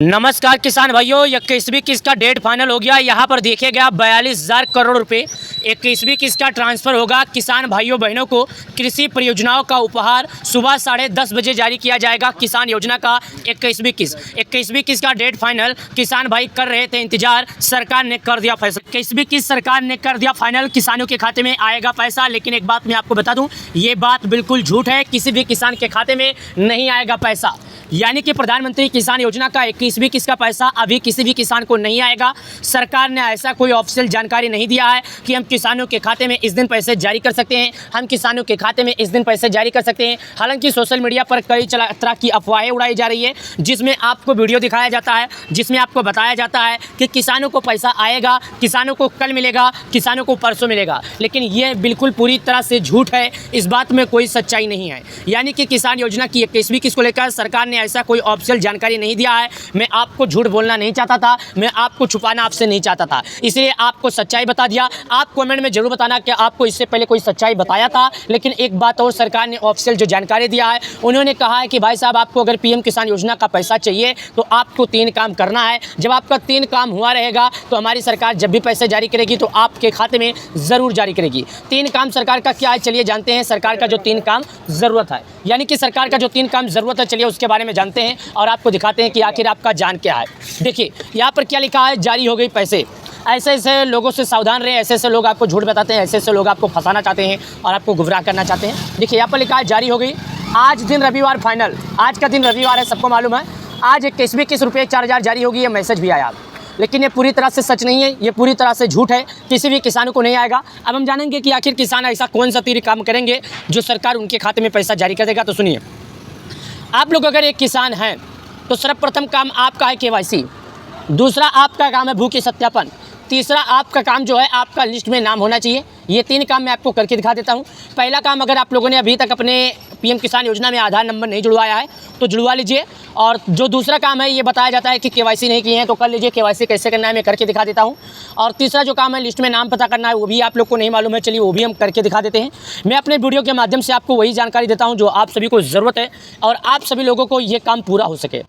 नमस्कार किसान भाइयों, 21वीं किस्त का डेट फाइनल हो गया। यहाँ पर देखिएगा 42,000 करोड़ रुपए 21वीं किस्त का ट्रांसफ़र होगा। किसान भाइयों बहनों को कृषि परियोजनाओं का उपहार सुबह 10:30 बजे जारी किया जाएगा। किसान योजना का 21वीं किस्त का डेट फाइनल किसान भाई कर रहे थे इंतजार, सरकार ने कर दिया फैसला। 21वीं किस्त सरकार ने कर दिया फाइनल, किसानों के खाते में आएगा पैसा। लेकिन एक बात मैं आपको बता दूं, ये बात बिल्कुल झूठ है, किसी भी किसान के खाते में नहीं आएगा पैसा। यानी कि प्रधानमंत्री किसान योजना का 21वीं किस्त का पैसा अभी किसी भी किसान को नहीं आएगा। सरकार ने ऐसा कोई ऑफिशियल जानकारी नहीं दिया है कि हम किसानों के खाते में इस दिन पैसे जारी कर सकते हैं, हम किसानों के खाते में इस दिन पैसे जारी कर सकते हैं। हालांकि सोशल मीडिया पर कई तरह की अफवाहें उड़ाई जा रही है, जिसमें आपको वीडियो दिखाया जाता है, जिसमें आपको बताया जाता है कि किसानों को पैसा आएगा, किसानों को कल मिलेगा, किसानों को परसों मिलेगा। लेकिन ये बिल्कुल पूरी तरह से झूठ है, इस बात में कोई सच्चाई नहीं है। यानी कि किसान योजना की 21वीं किस्त को लेकर सरकार ने ऐसा कोई ऑफिशियल जानकारी नहीं दिया है। मैं आपको झूठ बोलना नहीं चाहता था, मैं आपको छुपाना आपसे नहीं चाहता था, इसलिए आपको सच्चाई बता दिया। आप कमेंट में जरूर बताना कि आपको इससे पहले कोई सच्चाई बताया था। लेकिन एक बात और, सरकार ने ऑफिशियल जो जानकारी दिया है, उन्होंने कहा है कि भाई साहब, आपको अगर पीएम किसान योजना का पैसा चाहिए तो आपको 3 काम करना है। जब आपका 3 काम हुआ रहेगा तो हमारी सरकार जब भी पैसे जारी करेगी तो आपके खाते में ज़रूर जारी करेगी। 3 काम सरकार का क्या है, चलिए जानते हैं। सरकार का जो 3 काम ज़रूरत है, यानी कि सरकार का जो 3 काम ज़रूरत है, चलिए उसके बारे में जानते हैं और आपको दिखाते हैं कि आखिर आपका जान क्या है। देखिए यहाँ पर क्या लिखा है, जारी हो गई पैसे। ऐसे ऐसे लोगों से सावधान रहें, ऐसे ऐसे लोग आपको झूठ बताते हैं, ऐसे ऐसे लोग आपको फंसाना चाहते हैं और आपको गुमराह करना चाहते हैं। देखिए यहाँ पर लिखा है जारी हो गई। आज दिन रविवार फाइनल, आज का दिन रविवार है, सबको मालूम है। आज 21वीं किस्त रुपये 4,000 जारी होगी, ये मैसेज भी आया। लेकिन ये पूरी तरह से सच नहीं है, ये पूरी तरह से झूठ है, किसी भी किसानों को नहीं आएगा। अब हम जानेंगे कि आखिर किसान ऐसा कौन सा 3 काम करेंगे जो सरकार उनके खाते में पैसा जारी कर देगा। तो सुनिए, आप लोग अगर एक किसान हैं तो सर्वप्रथम काम आपका है KYC, दूसरा आपका काम है भू के सत्यापन, तीसरा आपका काम जो है आपका लिस्ट में नाम होना चाहिए। ये 3 काम मैं आपको करके दिखा देता हूँ। पहला काम, अगर आप लोगों ने अभी तक अपने पीएम किसान योजना में आधार नंबर नहीं जुड़वाया है तो जुड़वा लीजिए। और जो दूसरा काम है, ये बताया जाता है कि KYC नहीं किए हैं तो कर लीजिए। KYC कैसे करना है मैं करके दिखा देता हूँ। और तीसरा जो काम है, लिस्ट में नाम पता करना है, वो भी आप लोग को नहीं मालूम है, चलिए वो भी हम करके दिखा देते हैं। मैं अपने वीडियो के माध्यम से आपको वही जानकारी देता हूँ जो आप सभी को ज़रूरत है और आप सभी लोगों को ये काम पूरा हो सके।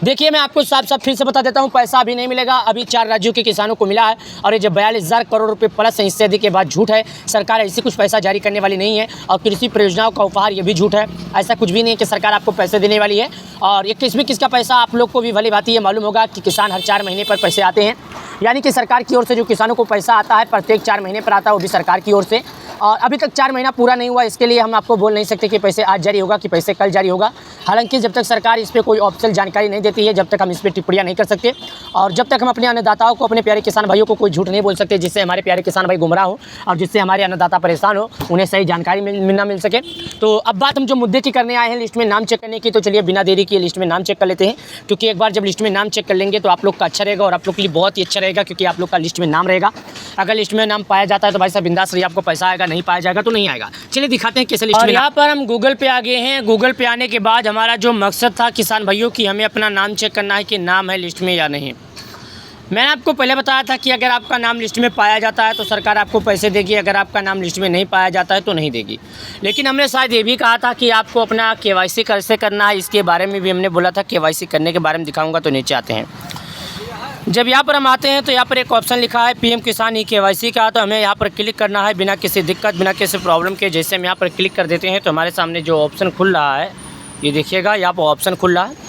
देखिए मैं आपको साफ साफ फिर से बता देता हूँ, पैसा अभी नहीं मिलेगा। अभी 4 राज्यों के किसानों को मिला है और ये जो 42,000 करोड़ रुपये प्लस है, इससे अधिक के बाद झूठ है। सरकार ऐसी कुछ पैसा जारी करने वाली नहीं है और कृषि परियोजनाओं का उपहार ये भी झूठ है। ऐसा कुछ भी नहीं है कि सरकार आपको पैसे देने वाली है। और 21वीं किस्त का पैसा आप लोग को भी भली भांति ये मालूम होगा कि किसान हर 4 महीने पर पैसे आते हैं। यानी कि सरकार की ओर से जो किसानों को पैसा आता है प्रत्येक 4 महीने पर आता है, वो भी सरकार की ओर से। और अभी तक 4 महीना पूरा नहीं हुआ, इसके लिए हम आपको बोल नहीं सकते कि पैसे आज जारी होगा कि पैसे कल जारी होगा। हालांकि जब तक सरकार इस पर कोई ऑफिशियल जानकारी नहीं देती है, जब तक हम इस पर टिप्पणियाँ नहीं कर सकते और जब तक हम अपने अन्नदाताओं को, अपने प्यारे किसान भाइयों को कोई झूठ नहीं बोल सकते जिससे हमारे प्यारे किसान भाई गुमराह हो और जिससे हमारे अन्नदाता परेशान हो, उन्हें सही जानकारी मिल सके। तो अब बात हम जो मुद्दे की करने आए हैं, लिस्ट में नाम चेक करने की, तो चलिए बिना देरी किए लिस्ट में नाम चेक कर लेते हैं। क्योंकि एक बार जब लिस्ट में नाम चेक कर लेंगे तो आप लोग का अच्छा रहेगा और आप लोग के लिए बहुत ही अच्छा रहेगा, क्योंकि आप लोग का लिस्ट में नाम रहेगा। अगर लिस्ट में नाम पाया जाता है तो भाई साहब बिंदास रहिए, आपको पैसा आएगा, नहीं पाया जाएगा तो नहीं आएगा। चलिए दिखाते हैं कैसे लिस्ट में। यहाँ पर हम गूगल पे आ गए हैं। गूगल पे आने के बाद हमारा जो मकसद था किसान भाइयों की, हमें अपना नाम चेक करना है कि नाम है लिस्ट में या नहीं। मैंने आपको पहले बताया था कि अगर आपका नाम लिस्ट में पाया जाता है तो सरकार आपको पैसे देगी, अगर आपका नाम लिस्ट में नहीं पाया जाता है तो नहीं देगी। लेकिन हमने शायद ये भी कहा था कि आपको अपना KYC कैसे करना है, इसके बारे में भी हमने बोला था। KYC करने के बारे में दिखाऊंगा, तो नीचे आते हैं। जब यहाँ पर हम आते हैं तो यहाँ पर एक ऑप्शन लिखा है पीएम किसान KYC का, तो हमें यहाँ पर क्लिक करना है बिना किसी दिक्कत, बिना किसी प्रॉब्लम के। जैसे हम यहाँ पर क्लिक कर देते हैं तो हमारे सामने जो ऑप्शन खुल रहा है, ये देखिएगा यहाँ पर ऑप्शन खुल रहा है।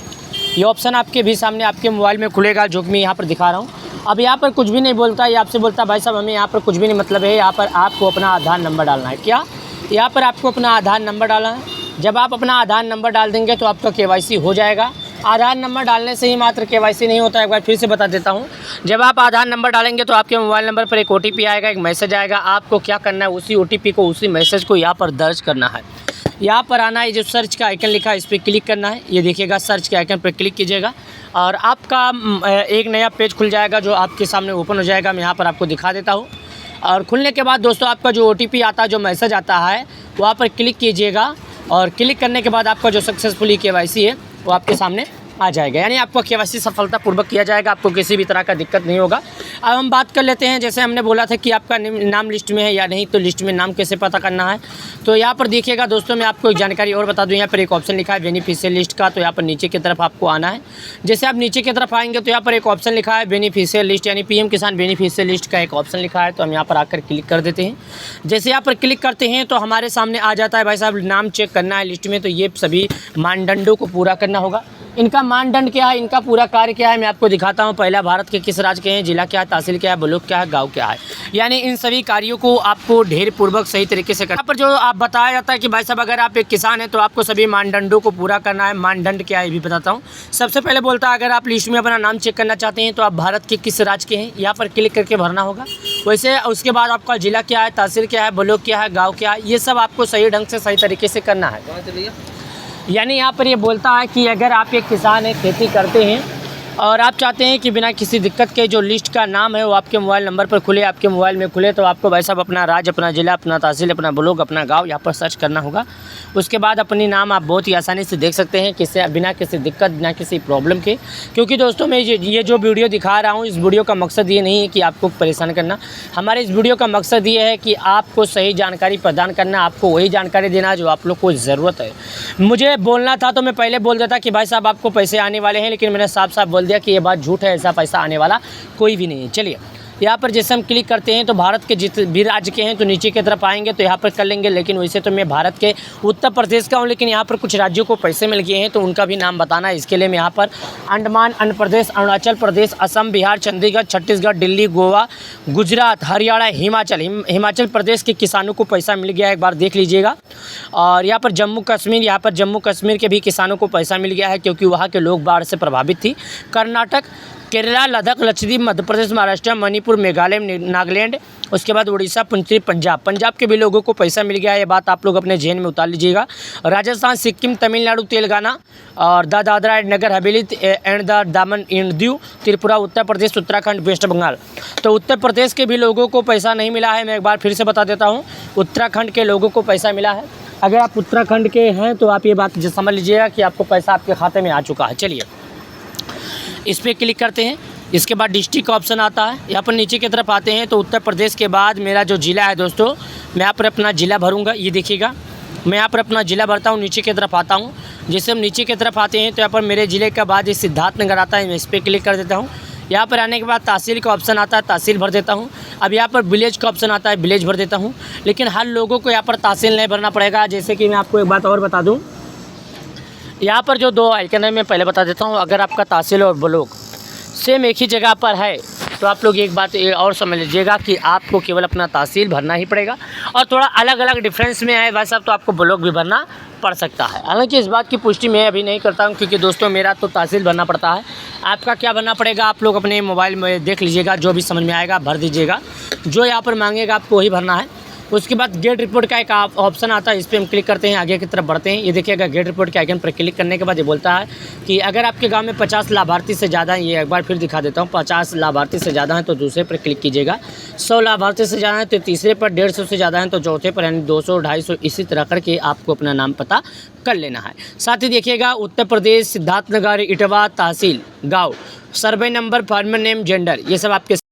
ये ऑप्शन आपके भी सामने आपके मोबाइल में खुलेगा, जो कि मैं यहाँ पर दिखा रहा हूँ। अब यहाँ पर कुछ भी नहीं बोलता, ये आपसे बोलता भाई साहब हमें यहाँ पर कुछ भी नहीं, मतलब है यहाँ पर आपको अपना आधार नंबर डालना है। क्या यहाँ पर आपको अपना आधार नंबर डालना है। जब आप अपना आधार नंबर डाल देंगे तो आपका KYC हो जाएगा। आधार नंबर डालने से ही मात्र KYC नहीं होता है, एक बार फिर से बता देता हूँ। जब आप आधार नंबर डालेंगे तो आपके मोबाइल नंबर पर एक OTP आएगा, एक मैसेज आएगा। आपको क्या करना है, उसी OTP को, उसी मैसेज को यहाँ पर दर्ज करना है। यहाँ पर आना है, जो सर्च का आइकन लिखा है इस पर क्लिक करना है। ये देखिएगा, सर्च के आइकन पर क्लिक कीजिएगा और आपका एक नया पेज खुल जाएगा जो आपके सामने ओपन हो जाएगा। मैं यहाँ पर आपको दिखा देता हूँ। और खुलने के बाद दोस्तों आपका जो OTP आता है, जो मैसेज आता है, वहाँ पर क्लिक कीजिएगा और क्लिक करने के बाद आपका जो सक्सेसफुली KYC है वो आपके सामने आ जाएगा, यानी आपको केवाईसी सफलतापूर्वक किया जाएगा, आपको किसी भी तरह का दिक्कत नहीं होगा। अब हम बात कर लेते हैं, जैसे हमने बोला था कि आपका नाम लिस्ट में है या नहीं, तो लिस्ट में नाम कैसे पता करना है। तो यहाँ पर देखिएगा दोस्तों, मैं आपको एक जानकारी और बता दूँ। यहाँ पर एक ऑप्शन लिखा है बेनिफिशियल लिस्ट का, तो यहाँ पर नीचे की तरफ आपको आना है। जैसे आप नीचे की तरफ आएंगे तो यहाँ पर एक ऑप्शन लिखा है बेनिफिशियल लिस्ट, यानी पीएम किसान बेनिफिशियल लिस्ट का एक ऑप्शन लिखा है। तो हम यहाँ पर आकर क्लिक कर देते हैं। जैसे यहाँ पर क्लिक करते हैं तो हमारे सामने आ जाता है, भाई साहब नाम चेक करना है लिस्ट में, तो ये सभी मानदंडों को पूरा करना होगा। इनका मानदंड क्या है, इनका पूरा कार्य क्या है, मैं आपको दिखाता हूँ। पहला, भारत के किस राज्य के हैं, जिला क्या है, तहसील क्या है, ब्लॉक क्या है, गांव क्या है, यानी इन सभी कार्यों को आपको ढेर पूर्वक सही तरीके से करना। यहाँ पर जो आप बताया जाता है कि भाई साहब अगर आप एक किसान हैं तो आपको सभी मानदंडों को पूरा करना है। मानदंड क्या है ये भी बताता हूँ। सबसे पहले बोलता है अगर आप लिस्ट में अपना नाम चेक करना चाहते हैं तो आप भारत के किस राज्य के हैं, यहाँ पर क्लिक करके भरना होगा। वैसे उसके बाद आपका जिला क्या है, तहसील क्या है, ब्लॉक क्या है, गाँव क्या है, ये सब आपको सही ढंग से सही तरीके से करना है। यानी यहाँ पर ये बोलता है कि अगर आप एक किसान हैं, खेती करते हैं और आप चाहते हैं कि बिना किसी दिक्कत के जो लिस्ट का नाम है वो आपके मोबाइल नंबर पर खुले, आपके मोबाइल में खुले, तो आपको भाई साहब अपना राज्य, अपना ज़िला, अपना तहसील, अपना ब्लॉक, अपना गांव यहाँ पर सर्च करना होगा। उसके बाद अपनी नाम आप बहुत ही आसानी से देख सकते हैं, किसी बिना किसी दिक्कत, बिना किसी प्रॉब्लम के। क्योंकि दोस्तों मैं ये जो वीडियो दिखा रहा हूँ, इस वीडियो का मकसद ये नहीं है कि आपको परेशान करना। हमारे इस वीडियो का मकसद ये है कि आपको सही जानकारी प्रदान करना, आपको वही जानकारी देना जो आप लोग को ज़रूरत है। मुझे बोलना था तो मैं पहले बोल देता कि भाई साहब आपको पैसे आने वाले हैं, लेकिन मैंने साफ साफ बोल दिया कि ये बात झूठ है, ऐसा पैसा आने वाला कोई भी नहीं है। चलिए यहाँ पर जैसे हम क्लिक करते हैं तो भारत के जितने भी राज्य के हैं तो नीचे की तरफ आएंगे तो यहाँ पर कर लेंगे। लेकिन वैसे तो मैं भारत के उत्तर प्रदेश का हूँ, लेकिन यहाँ पर कुछ राज्यों को पैसे मिल गए हैं तो उनका भी नाम बताना है। इसके लिए मैं यहाँ पर अंडमान, आंध्र प्रदेश, अरुणाचल प्रदेश, असम, बिहार, चंडीगढ़, छत्तीसगढ़, दिल्ली, गोवा, गुजरात, हरियाणा, हिमाचल प्रदेश के किसानों को पैसा मिल गया है, एक बार देख लीजिएगा। और यहाँ पर जम्मू कश्मीर के भी किसानों को पैसा मिल गया है क्योंकि वहाँ के लोग बाढ़ से प्रभावित थी। कर्नाटक, केरला, लद्दाख, लक्षद्वीप, मध्य प्रदेश, महाराष्ट्र, मणिपुर, मेघालय, नागालैंड, उसके बाद उड़ीसा, पंजाब के भी लोगों को पैसा मिल गया है। ये बात आप लोग अपने जेहन में उतार लीजिएगा। राजस्थान, सिक्किम, तमिलनाडु, तेलंगाना और Dadra and Nagar Haveli and the Daman and Diu, Tripura, Uttar Pradesh, Uttarakhand, West Bengal. तो उत्तर प्रदेश के भी लोगों को पैसा नहीं मिला है। मैं एक बार फिर से बता देता हूँ, उत्तराखंड के लोगों को पैसा मिला है। अगर आप उत्तराखंड के हैं तो आप ये बात समझ लीजिएगा कि आपको पैसा आपके खाते में आ चुका है। चलिए इस पर क्लिक करते हैं। इसके बाद डिस्ट्रिक्ट का ऑप्शन आता है। यहाँ पर नीचे की तरफ आते हैं तो उत्तर प्रदेश के बाद मेरा जो ज़िला है दोस्तों, मैं यहाँ पर अपना ज़िला भरूँगा। ये देखिएगा, मैं यहाँ पर अपना ज़िला भरता हूँ, नीचे की तरफ आता हूँ। जैसे हम नीचे की तरफ आते हैं तो यहाँ पर मेरे ज़िले के बाद ये सिद्धार्थनगर आता है, मैं इस पर क्लिक कर देता हूँ। यहाँ पर आने के बाद तहसील का ऑप्शन आता है, तहसील भर देता हूँ। अब यहाँ पर विलेज का ऑप्शन आता है, विलेज भर देता हूँ। लेकिन हर लोगों को यहाँ पर तहसील नहीं भरना पड़ेगा। जैसे कि मैं आपको एक बात और बता दूँ, यहाँ पर जो दो आइकन है मैं पहले बता देता हूँ। अगर आपका तहसील और ब्लॉक सेम एक ही जगह पर है तो आप लोग एक बात और समझ लीजिएगा कि आपको केवल अपना तहसील भरना ही पड़ेगा, और थोड़ा अलग अलग डिफरेंस में है भाई साहब तो आपको ब्लॉक भी भरना पड़ सकता है। हालांकि इस बात की पुष्टि मैं अभी नहीं करता हूं, क्योंकि दोस्तों मेरा तो तहसील भरना पड़ता है। आपका क्या भरना पड़ेगा आप लोग अपने मोबाइल में देख लीजिएगा, जो भी समझ में आएगा भर दीजिएगा। जो यहाँ पर मांगेगा आपको वही भरना है। उसके बाद गेट रिपोर्ट का एक ऑप्शन आता है, इस पर हम क्लिक करते हैं, आगे की तरफ बढ़ते हैं। ये देखिएगा, गेट रिपोर्ट के आइकन पर क्लिक करने के बाद ये बोलता है कि अगर आपके गांव में 50 लाभार्थी से ज़्यादा हैं, ये एक बार फिर दिखा देता हूँ, 50 लाभार्थी से ज़्यादा हैं तो दूसरे पर क्लिक कीजिएगा, 100 लाभार्थी से ज़्यादा हैं तो तीसरे पर, 150 से ज़्यादा हैं तो चौथे पर, यानी 200, 250 इसी तरह करके आपको अपना नाम पता कर लेना है। साथ ही देखिएगा, उत्तर प्रदेश, सिद्धार्थनगर, इटवा, तहसील, गाँव, survey number, farmer name, gender, ये सब आपके